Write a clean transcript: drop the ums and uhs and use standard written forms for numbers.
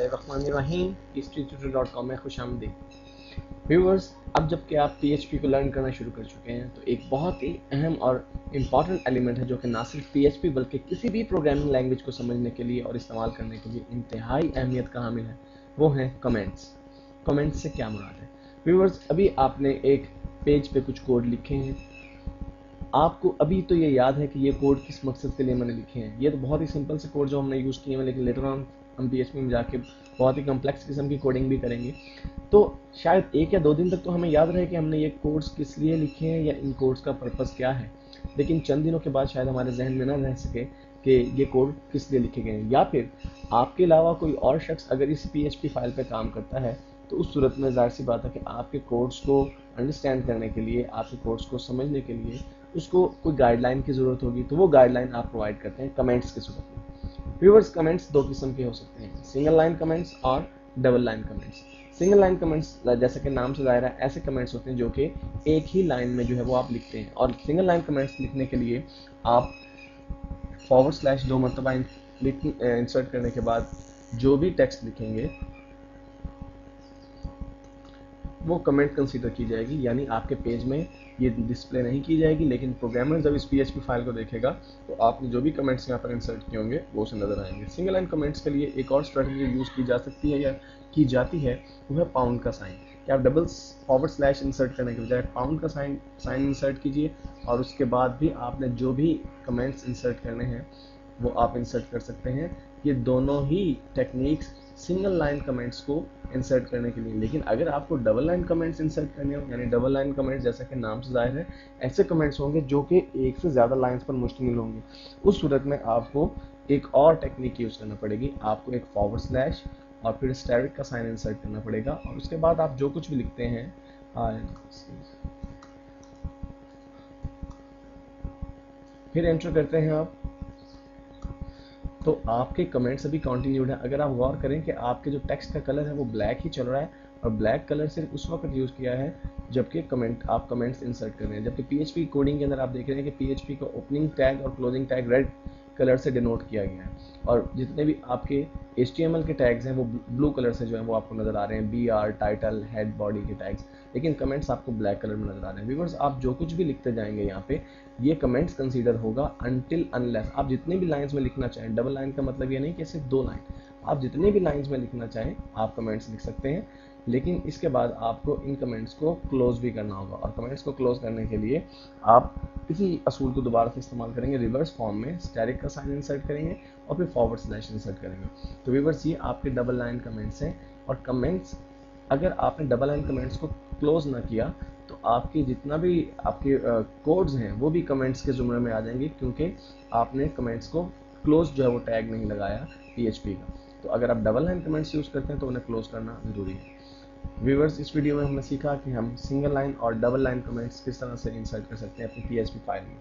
बिस्मिल्लाहिर्रहमानिर्रहीम। historytutor.com में खुशामदीद। Viewers, अब जबकि आप PHP को लर्न करना शुरू कर चुके हैं तो एक बहुत ही अहम और इम्पॉर्टेंट एलिमेंट है जो कि ना सिर्फ PHP बल्कि किसी भी प्रोग्रामिंग लैंग्वेज को समझने के लिए और इस्तेमाल करने के लिए इंतहाई अहमियत का हामिल है, वो है कमेंट्स। कमेंट्स से क्या मुराद है? व्यूअर्स, अभी आपने एक पेज पे कुछ कोड लिखे हैं, आपको अभी तो ये याद है कि ये कोड किस मकसद के लिए मैंने लिखे हैं। ये तो बहुत ही सिंपल से कोड जो हमने यूज़ किए हैं, लेकिन लेटर ऑन हम PHP में जाके बहुत ही कम्प्लेक्स किस्म की कोडिंग भी करेंगे। तो शायद 1 या 2 दिन तक तो हमें याद रहे कि हमने ये कोड्स किस लिए लिखे हैं या इन कोड्स का पर्पस क्या है, लेकिन चंद दिनों के बाद शायद हमारे जहन में ना रह सके कि ये कोड किस लिए लिखे गए हैं। या फिर आपके अलावा कोई और शख्स अगर इस PHP फाइल पे काम करता है तो उस सूरत में जाहिर सी बात है कि आपके कोड्स को अंडरस्टैंड करने के लिए, आपके कोड्स को समझने के लिए उसको कोई गाइडलाइन की ज़रूरत होगी, तो वो गाइडलाइन आप प्रोवाइड करते हैं कमेंट्स के सूरत में। व्यूअर्स, कमेंट्स 2 किस्म के हो सकते हैं, सिंगल लाइन कमेंट्स और double line comments. Single line comments जैसा कि नाम से जाहिर है ऐसे कमेंट्स होते हैं जो कि एक ही लाइन में जो है वो आप लिखते हैं, और सिंगल लाइन कमेंट्स लिखने के लिए आप / 2 मरतबा इंसर्ट करने के बाद जो भी टेक्स्ट लिखेंगे वो कमेंट कंसीडर की जाएगी, यानी आपके पेज में ये डिस्प्ले नहीं की जाएगी, लेकिन प्रोग्रामर जब इस PHP फाइल को देखेगा तो आपने जो भी कमेंट्स यहाँ पर इंसर्ट किए होंगे वो उसे नजर आएंगे। सिंगल लाइन कमेंट्स के लिए एक और स्ट्रेटजी यूज़ की जा सकती है या की जाती है, वो है पाउंड का साइन। कि आप / इंसर्ट करने के बजाय पाउंड का साइन इंसर्ट कीजिए, और उसके बाद भी आपने जो भी कमेंट्स इंसर्ट करने हैं वो आप इंसर्ट कर सकते हैं। ये दोनों ही टेक्निक्स सिंगल लाइन कमेंट्स को इंसर्ट करने के लिए। लेकिन अगर आपको डबल लाइन कमेंट्स इंसर्ट करने हो, यानी डबल लाइन कमेंट्स जैसा कि नाम से जाहिर है ऐसे कमेंट्स होंगे जो कि एक से ज़्यादा लाइंस पर मुश्तमिल होंगे, उस सूरत में आपको एक और टेक्निक यूज़ करना पड़ेगी। आपको एक / और फिर स्टेरिक का साइन इंसर्ट करना पड़ेगा, और उसके बाद आप जो कुछ भी लिखते हैं फिर एंटर करते हैं आप, तो आपके कमेंट्स अभी कंटिन्यूड है। अगर आप गौर करें कि आपके जो टेक्स्ट का कलर है वो ब्लैक ही चल रहा है, और ब्लैक कलर सिर्फ उस वक्त यूज़ किया है जबकि आप कमेंट्स इंसर्ट कर रहे हैं। जबकि PHP कोडिंग के अंदर आप देख रहे हैं कि PHP का ओपनिंग टैग और क्लोजिंग टैग रेड कलर से डिनोट किया गया है, और जितने भी आपके HTML के टैग्स हैं वो ब्लू कलर से जो है वो आपको नज़र आ रहे हैं, BR, टाइटल, हेड, बॉडी के टैग्स। लेकिन कमेंट्स आपको ब्लैक कलर में नज़र आ रहे हैं। व्यूअर्स, आप जो कुछ भी लिखते जाएंगे यहाँ पे ये कमेंट्स कंसीडर होगा अनटिल अनलेस आप जितनी भी लाइंस में लिखना चाहें। डबल लाइन का मतलब ये नहीं कि सिर्फ 2 लाइन, आप जितनी भी लाइंस में लिखना चाहें आप कमेंट्स लिख सकते हैं, लेकिन इसके बाद आपको इन कमेंट्स को क्लोज भी करना होगा। और कमेंट्स को क्लोज करने के लिए आप इसी असूल को दोबारा से इस्तेमाल करेंगे, रिवर्स फॉर्म में स्टेरिक का साइन इंसर्ट करेंगे और फिर / इंसर्ट करेंगे। तो व्यूअर्स, ये आपके डबल लाइन कमेंट्स हैं। और कमेंट्स अगर आपने डबल लाइन कमेंट्स को क्लोज ना किया तो आपकी जितना भी आपके कोड्स हैं वो भी कमेंट्स के जुमरे में आ जाएंगे, क्योंकि आपने कमेंट्स को क्लोज जो है वो टैग नहीं लगाया PHP का। तो अगर आप डबल लाइन कमेंट्स यूज़ करते हैं तो उन्हें क्लोज करना ज़रूरी है। व्यूअर्स, इस वीडियो में हमने सीखा कि हम सिंगल लाइन और डबल लाइन कमेंट्स किस तरह से इंसर्ट कर सकते हैं अपनी PHP फाइल में।